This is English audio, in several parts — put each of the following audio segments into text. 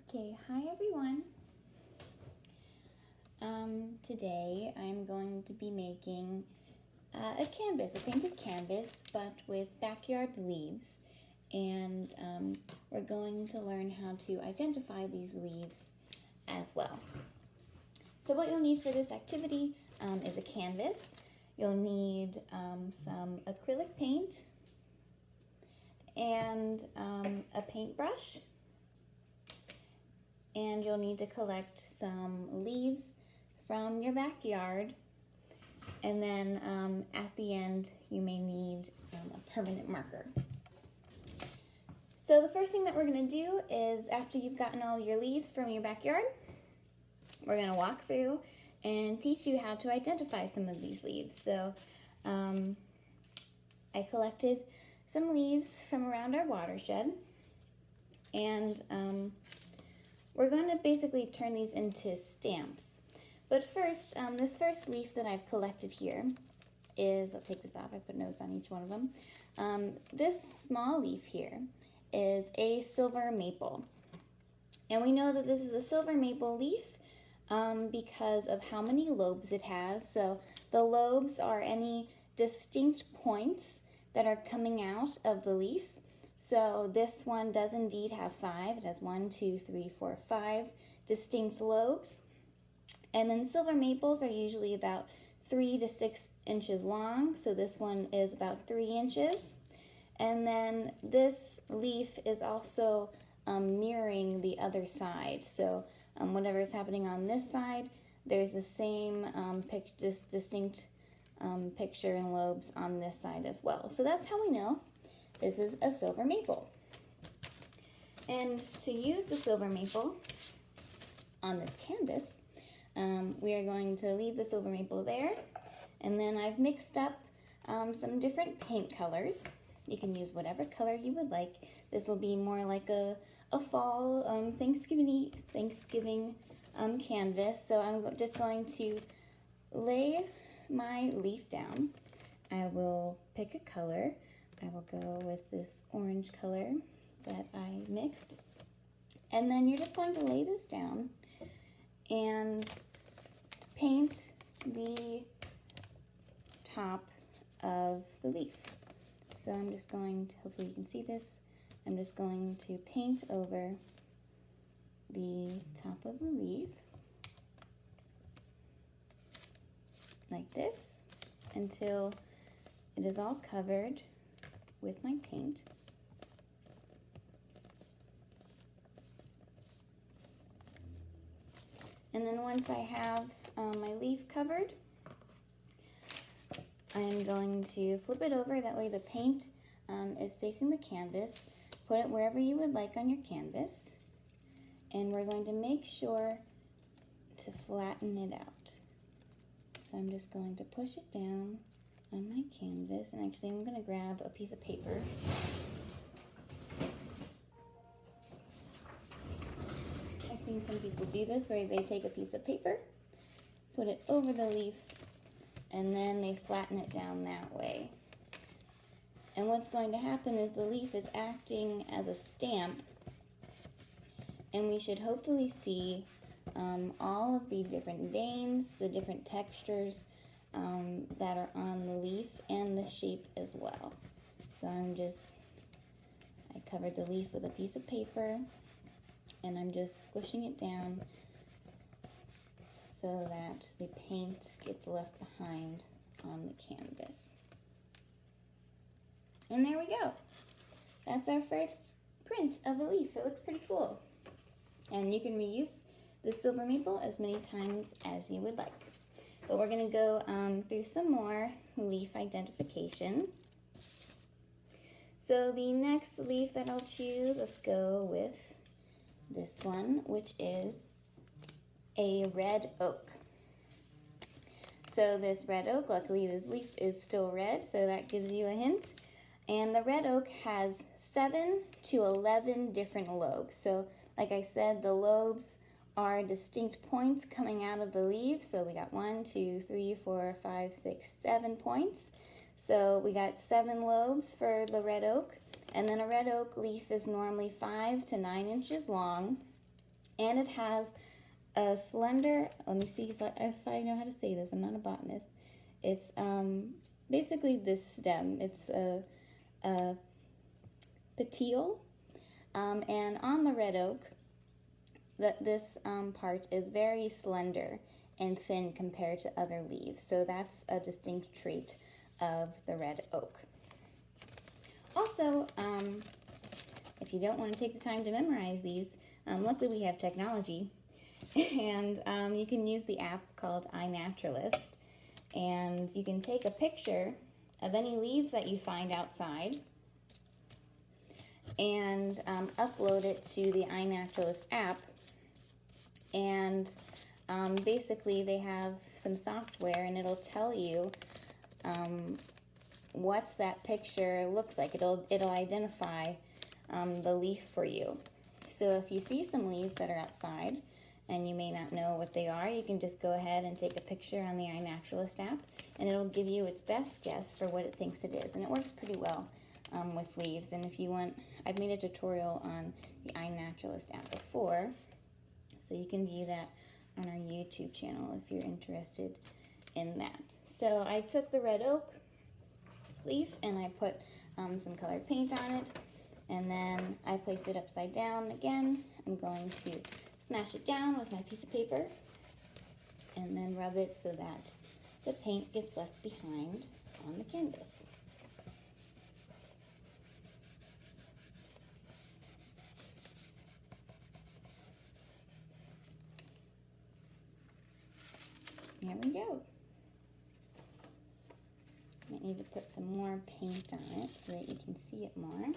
Okay, hi everyone. Today I'm going to be making a painted canvas, but with backyard leaves. And we're going to learn how to identify these leaves as well. So what you'll need for this activity is a canvas. You'll need some acrylic paint and a paintbrush. And you'll need to collect some leaves from your backyard. And then at the end, you may need a permanent marker. So the first thing that we're gonna do is, after you've gotten all your leaves from your backyard, we're gonna walk through and teach you how to identify some of these leaves. So I collected some leaves from around our watershed, and we're going to basically turn these into stamps. But first, this first leaf that I've collected here is, I'll take this off, I put notes on each one of them. This small leaf here is a silver maple. And we know that this is a silver maple leaf because of how many lobes it has. So the lobes are any distinct points that are coming out of the leaf. So this one does indeed have 5. It has 1, 2, 3, 4, 5 distinct lobes. And then silver maples are usually about 3 to 6 inches long. So this one is about 3 inches. And then this leaf is also mirroring the other side. So whatever is happening on this side, there's the same distinct picture and lobes on this side as well. So that's how we know this is a silver maple. And to use the silver maple on this canvas, we are going to leave the silver maple there. And then I've mixed up some different paint colors. You can use whatever color you would like. This will be more like a fall Thanksgiving canvas. So I'm just going to lay my leaf down. I will pick a color. I will go with this orange color that I mixed. And then you're just going to lay this down and paint the top of the leaf. So I'm just going to, hopefully you can see this, I'm just going to paint over the top of the leaf like this until it is all covered with my paint. And then once I have my leaf covered, I'm going to flip it over. That way the paint is facing the canvas. Put it wherever you would like on your canvas. And we're going to make sure to flatten it out. So I'm just going to push it down on my canvas, and actually I'm going to grab a piece of paper. I've seen some people do this where they take a piece of paper, put it over the leaf, and then they flatten it down that way. And what's going to happen is the leaf is acting as a stamp, and we should hopefully see all of the different veins, the different textures that are on the leaf, and the shape as well. So I covered the leaf with a piece of paper, and I'm just squishing it down so that the paint gets left behind on the canvas. And there we go. That's our first print of a leaf. It looks pretty cool. And you can reuse the silver maple as many times as you would like. But we're going to go through some more leaf identification. So the next leaf that I'll choose, let's go with this one, which is a red oak. So this red oak, luckily this leaf is still red, so that gives you a hint. And the red oak has 7 to 11 different lobes. So like I said, the lobes are distinct points coming out of the leaf. So we got 1, 2, 3, 4, 5, 6, 7 points. So we got 7 lobes for the red oak. And then a red oak leaf is normally 5 to 9 inches long. And it has a slender, let me see if I know how to say this, I'm not a botanist. It's basically this stem. It's a petiole, and on the red oak, this part is very slender and thin compared to other leaves. So that's a distinct trait of the red oak. Also, if you don't want to take the time to memorize these, luckily we have technology, and you can use the app called iNaturalist, and you can take a picture of any leaves that you find outside and upload it to the iNaturalist app. And basically they have some software, and it'll tell you what that picture looks like. It'll identify the leaf for you. So if you see some leaves that are outside and you may not know what they are, you can just go ahead and take a picture on the iNaturalist app, and it'll give you its best guess for what it thinks it is. And it works pretty well with leaves. And if you want, I've made a tutorial on the iNaturalist app before, so you can view that on our YouTube channel if you're interested in that. So I took the red oak leaf and I put some colored paint on it, and then I placed it upside down again. I'm going to smash it down with my piece of paper and then rub it so that the paint gets left behind on the canvas. There we go. Might need to put some more paint on it so that you can see it more.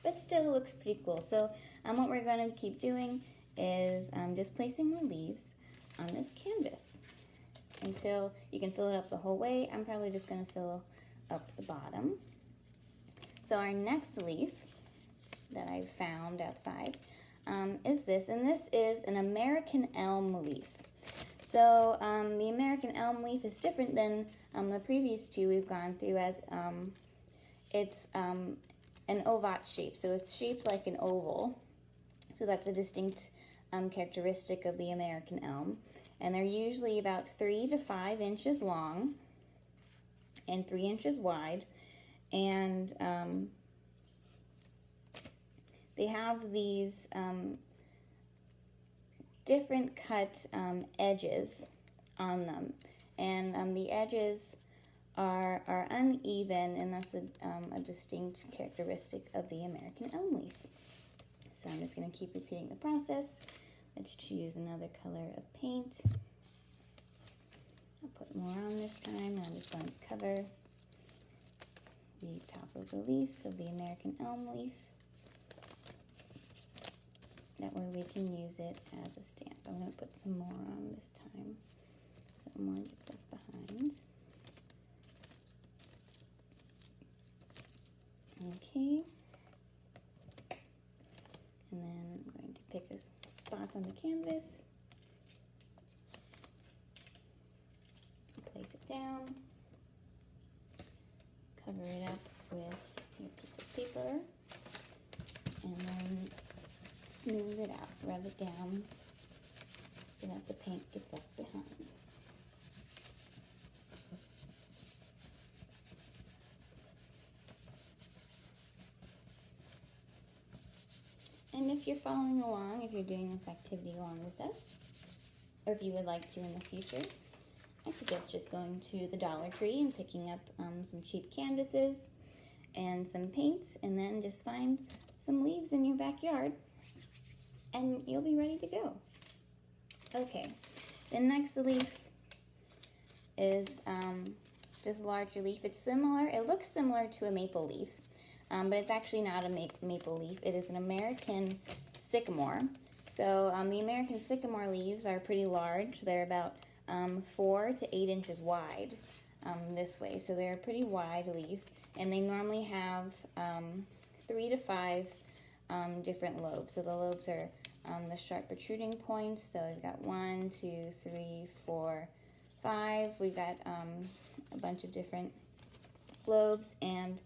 But still looks pretty cool. So what we're going to keep doing is just placing the leaves on this canvas until you can fill it up the whole way. I'm probably just going to fill up the bottom. So our next leaf that I found outside is this, and this is an American elm leaf. So the American elm leaf is different than the previous two we've gone through, as it's an ovate shape. So it's shaped like an oval. So that's a distinct characteristic of the American elm. And they're usually about 3 to 5 inches long and 3 inches wide. And they have these different cut edges on them, and the edges are uneven, and that's a distinct characteristic of the American elm leaf. So I'm just going to keep repeating the process. Let's choose another color of paint. I'll put more on this time. I'm just going to cover the top of the leaf of the American elm leaf. That way we can use it as a stamp. I'm going to put some more on this time, so more gets left behind. Okay. And then I'm going to pick a spot on the canvas, place it down, cover it up with your piece of paper, and then smooth it out, rub it down so that the paint gets left behind. And if you're following along, if you're doing this activity along with us, or if you would like to in the future, I suggest just going to the Dollar Tree and picking up some cheap canvases and some paints, and then just find some leaves in your backyard, and you'll be ready to go. Okay, the next leaf is this larger leaf. It's similar, it looks similar to a maple leaf, but it's actually not a maple leaf. It is an American sycamore. So the American sycamore leaves are pretty large. They're about 4 to 8 inches wide this way. So they're a pretty wide leaf, and they normally have 3 to 5 different lobes. So the lobes are the sharp protruding points. So we've got 1, 2, 3, 4, 5. We've got a bunch of different lobes, and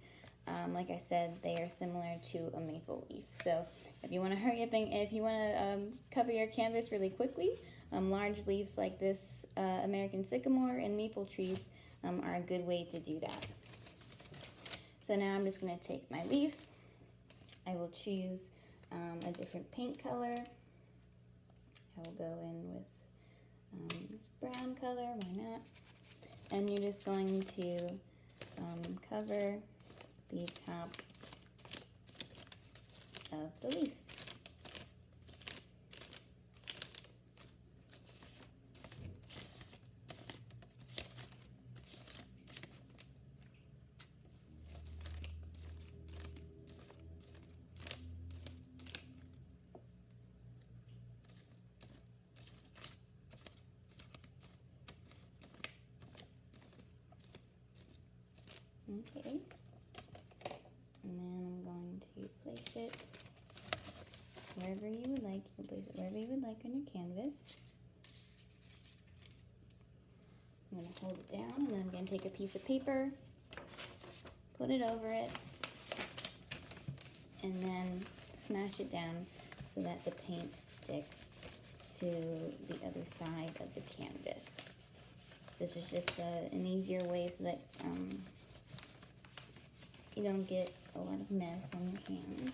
like I said, they are similar to a maple leaf. So if you want to hurry up and if you want to cover your canvas really quickly, large leaves like this American sycamore and maple trees are a good way to do that. So now I'm just going to take my leaf. I will choose a different paint color. I will go in with this brown color, why not? And you're just going to cover the top of the leaf. Okay, and then I'm going to place it wherever you would like. You can place it wherever you would like on your canvas. I'm going to hold it down, and then I'm going to take a piece of paper, put it over it, and then smash it down so that the paint sticks to the other side of the canvas. This is just an easier way so that you don't get a lot of mess on your hands.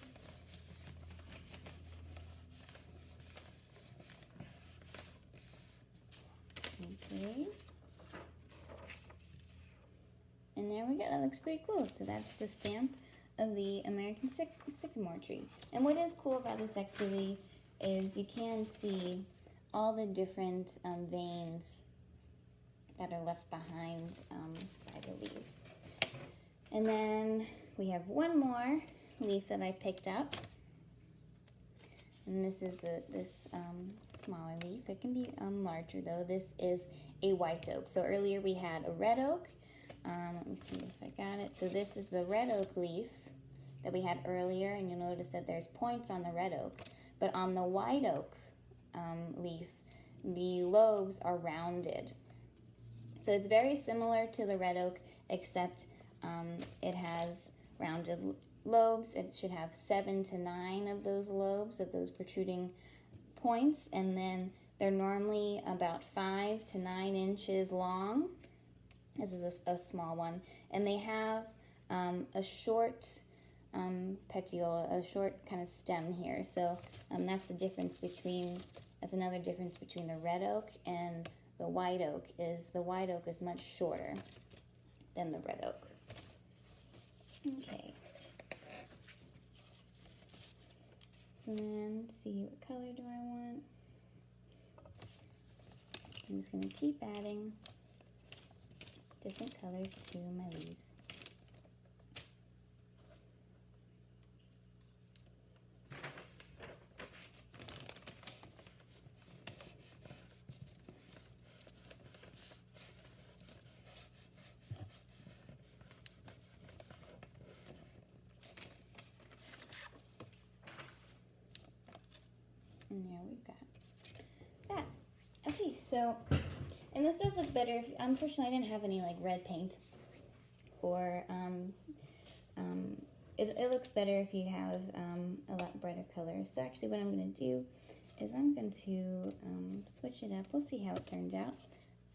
Okay. And there we go. That looks pretty cool. So that's the stamp of the American sycamore tree. And what is cool about this activity is you can see all the different veins that are left behind by the leaves. And then we have one more leaf that I picked up. And this is this smaller leaf. It can be larger though. This is a white oak. So earlier we had a red oak. Let me see if I got it. So this is the red oak leaf that we had earlier, and you'll notice that there's points on the red oak. But on the white oak leaf, the lobes are rounded. So it's very similar to the red oak, except it has rounded lobes. It should have 7 to 9 of those lobes, of those protruding points, and then they're normally about 5 to 9 inches long. This is a small one, and they have a short petiole, a short kind of stem here. So that's the difference between. That's another difference between the red oak and the white oak. Is the white oak is much shorter than the red oak. Okay. So then, let's see, what color do I want? I'm just going to keep adding different colors to my leaves. And there we've got that. Okay, so, and this does look better. If, unfortunately, I didn't have any like red paint, or it looks better if you have a lot brighter colors. So actually, what I'm going to do is I'm going to switch it up. We'll see how it turns out.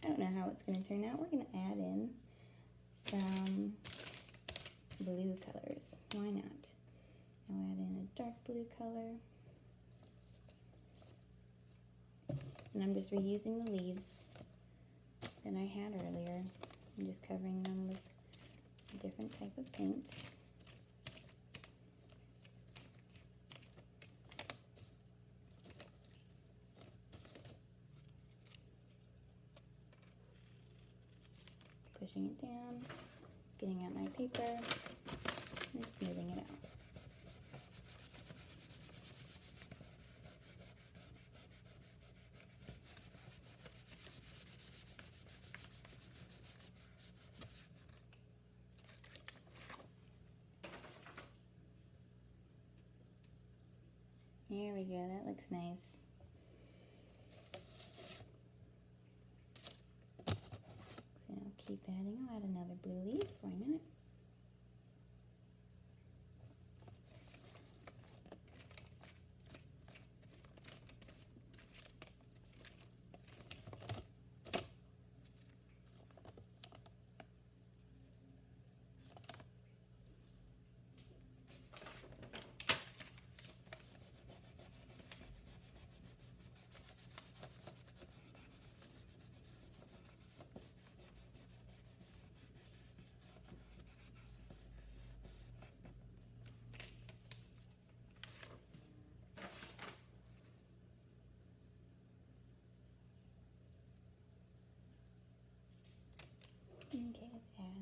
I don't know how it's going to turn out. We're going to add in some blue colors. Why not? I'll add in a dark blue color. And I'm just reusing the leaves that I had earlier. I'm just covering them with a different type of paint. Pushing it down, getting out my paper, and smoothing it out. There we go, that looks nice. So I'll keep adding, I'll add another blue leaf, why not?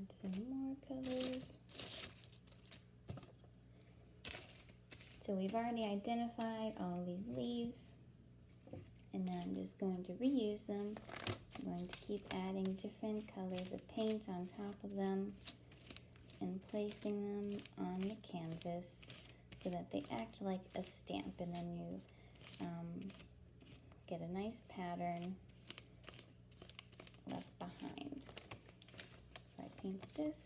add some more colors. So we've already identified all these leaves, and then I'm just going to reuse them. I'm going to keep adding different colors of paint on top of them and placing them on the canvas so that they act like a stamp, and then you get a nice pattern left behind. So I painted this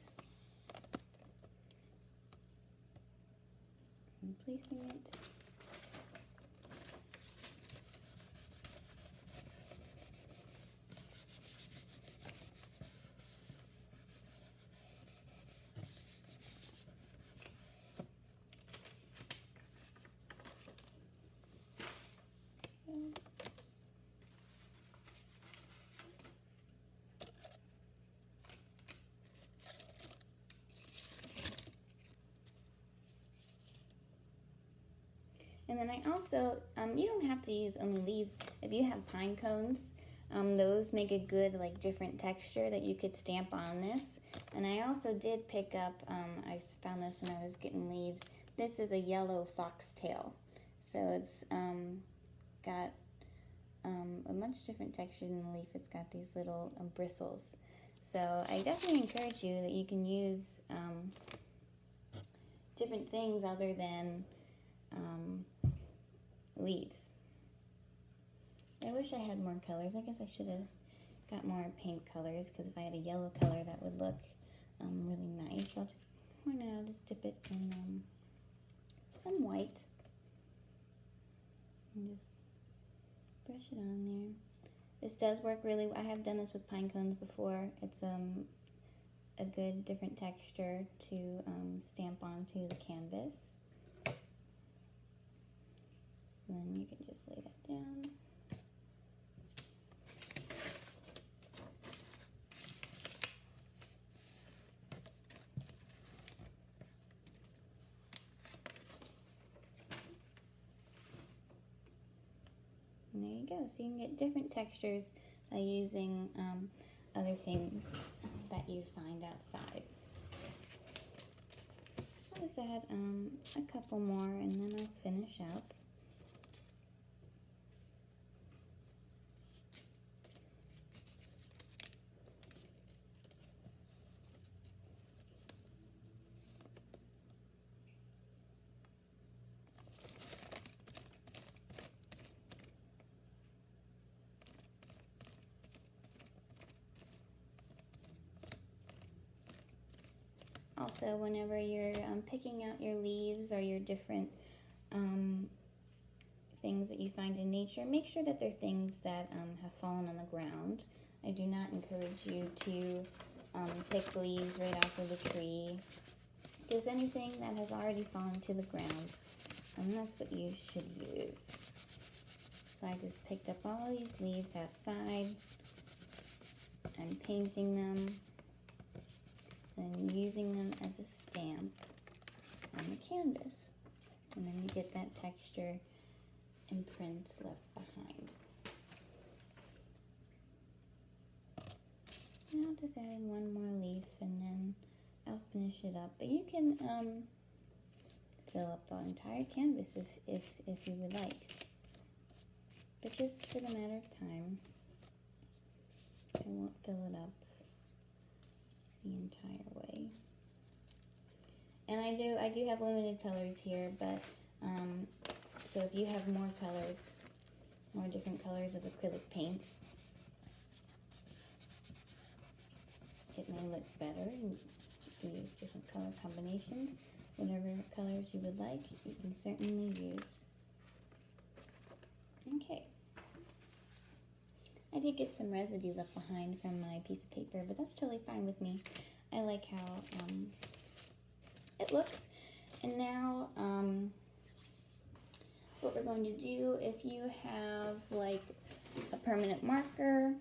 and placing it. And then I also, you don't have to use only leaves. If you have pine cones, those make a good like different texture that you could stamp on this. And I also did pick up, I found this when I was getting leaves. This is a yellow foxtail. So it's got a much different texture than the leaf. It's got these little bristles. So I definitely encourage you that you can use different things other than leaves. I wish I had more colors. I guess I should have got more paint colors, because if I had a yellow color that would look really nice. I'll just, why not, I'll just dip it in some white and just brush it on there. This does work really well. I have done this with pine cones before. It's a good different texture to stamp onto the canvas. So then you can just lay that down. And there you go. So you can get different textures by using other things that you find outside. I'll just add a couple more and then I'll finish up. Also, whenever you're picking out your leaves or your different things that you find in nature, make sure that they're things that have fallen on the ground. I do not encourage you to pick leaves right off of the tree, because anything that has already fallen to the ground, that's what you should use. So I just picked up all these leaves outside. I'm painting them and using them as a stamp on the canvas. And then you get that texture and print left behind. And I'll just add in one more leaf and then I'll finish it up. But you can fill up the entire canvas if you would like. But just for the matter of time, I won't fill it up the entire way. And I do have limited colors here, but so if you have more colors, more different colors of acrylic paint, it may look better. You can use different color combinations. Whatever colors you would like, you can certainly use. Okay. I did get some residue left behind from my piece of paper, but that's totally fine with me. I like how it looks. And now, what we're going to do, if you have like a permanent marker,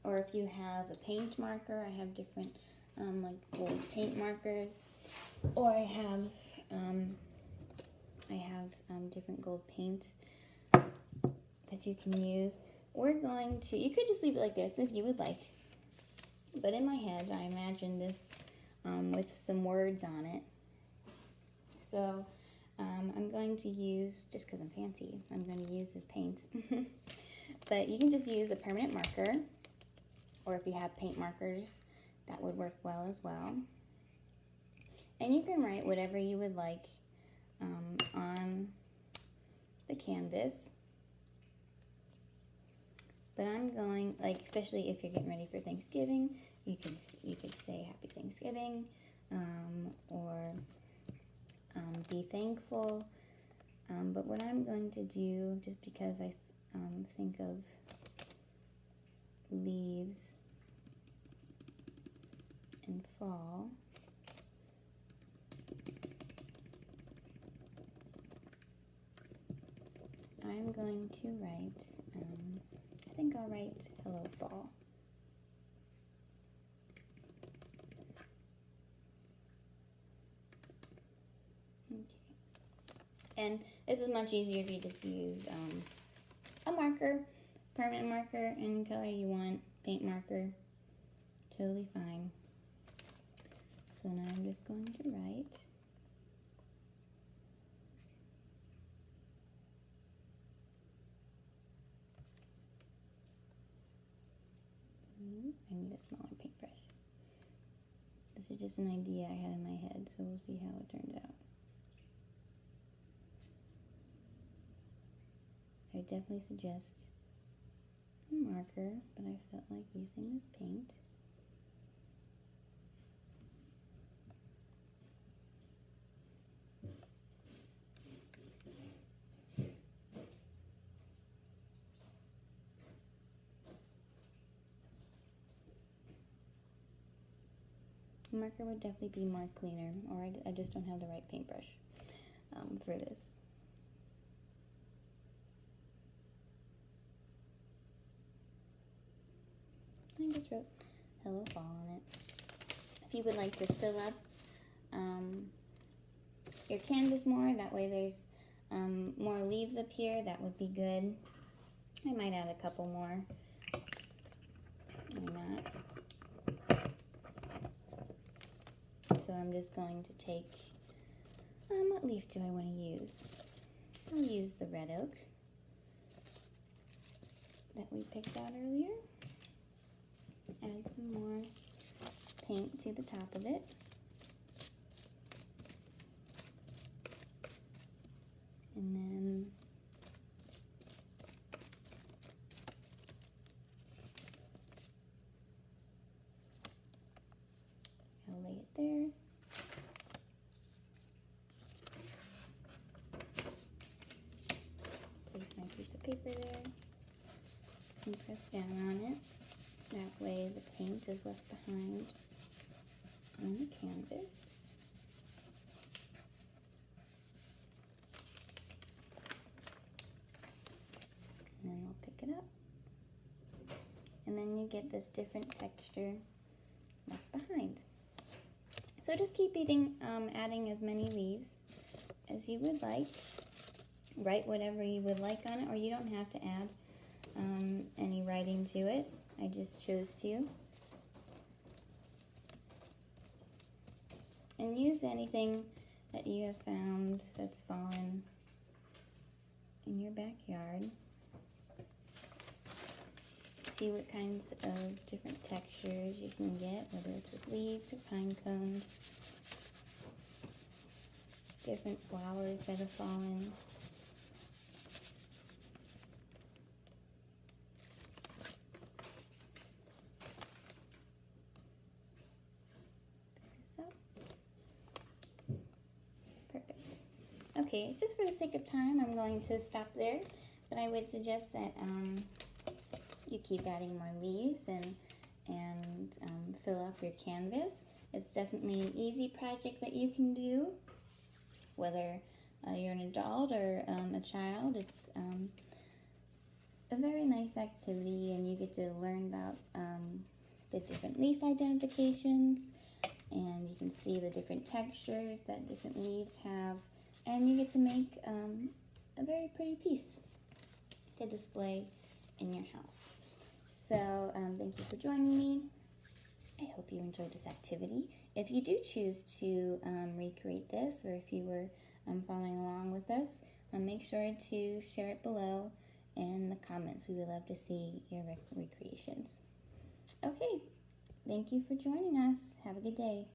or if you have a paint marker, I have different like gold paint markers, or I have different gold paint that you can use. We're going to, you could just leave it like this if you would like, but in my head I imagine this with some words on it. So I'm going to use, just because I'm fancy, I'm going to use this paint. But you can just use a permanent marker, or if you have paint markers, that would work well as well. And you can write whatever you would like on the canvas. But I'm going, like, especially if you're getting ready for Thanksgiving, you could say Happy Thanksgiving, or be thankful. But what I'm going to do, just because I think of leaves and fall, I'm going to write, I think I'll write Hello Fall. Okay. And this is much easier if you just use a marker, permanent marker, any color you want, paint marker, totally fine. So now I'm just going to write. I need a smaller paintbrush. This is just an idea I had in my head, so we'll see how it turns out. I definitely suggest a marker, but I felt like using this paint. The marker would definitely be more cleaner, or I just don't have the right paintbrush for this. I just wrote Hello Fall on it. If you would like to fill up your canvas more, that way there's more leaves up here, that would be good. I might add a couple more. Why not? So I'm just going to take, what leaf do I want to use? I'll use the red oak that we picked out earlier. Add some more paint to the top of it. And then I'll lay it there. Place my piece of paper there and press down on it. That way the paint is left behind on the canvas. And then we'll pick it up. And then you get this different texture left behind. So just keep adding as many leaves as you would like. Write whatever you would like on it, or you don't have to add any writing to it. I just chose to. And use anything that you have found that's fallen in your backyard. See what kinds of different textures you can get, whether it's with leaves or pine cones, different flowers that have fallen. Perfect. Okay, just for the sake of time, I'm going to stop there, but I would suggest that you keep adding more leaves and fill up your canvas. It's definitely an easy project that you can do, whether you're an adult or a child. It's a very nice activity, and you get to learn about the different leaf identifications, and you can see the different textures that different leaves have, and you get to make a very pretty piece to display in your house. So thank you for joining me. I hope you enjoyed this activity. if you do choose to recreate this, or if you were following along with us, make sure to share it below in the comments. We would love to see your recreations. Okay, thank you for joining us. Have a good day.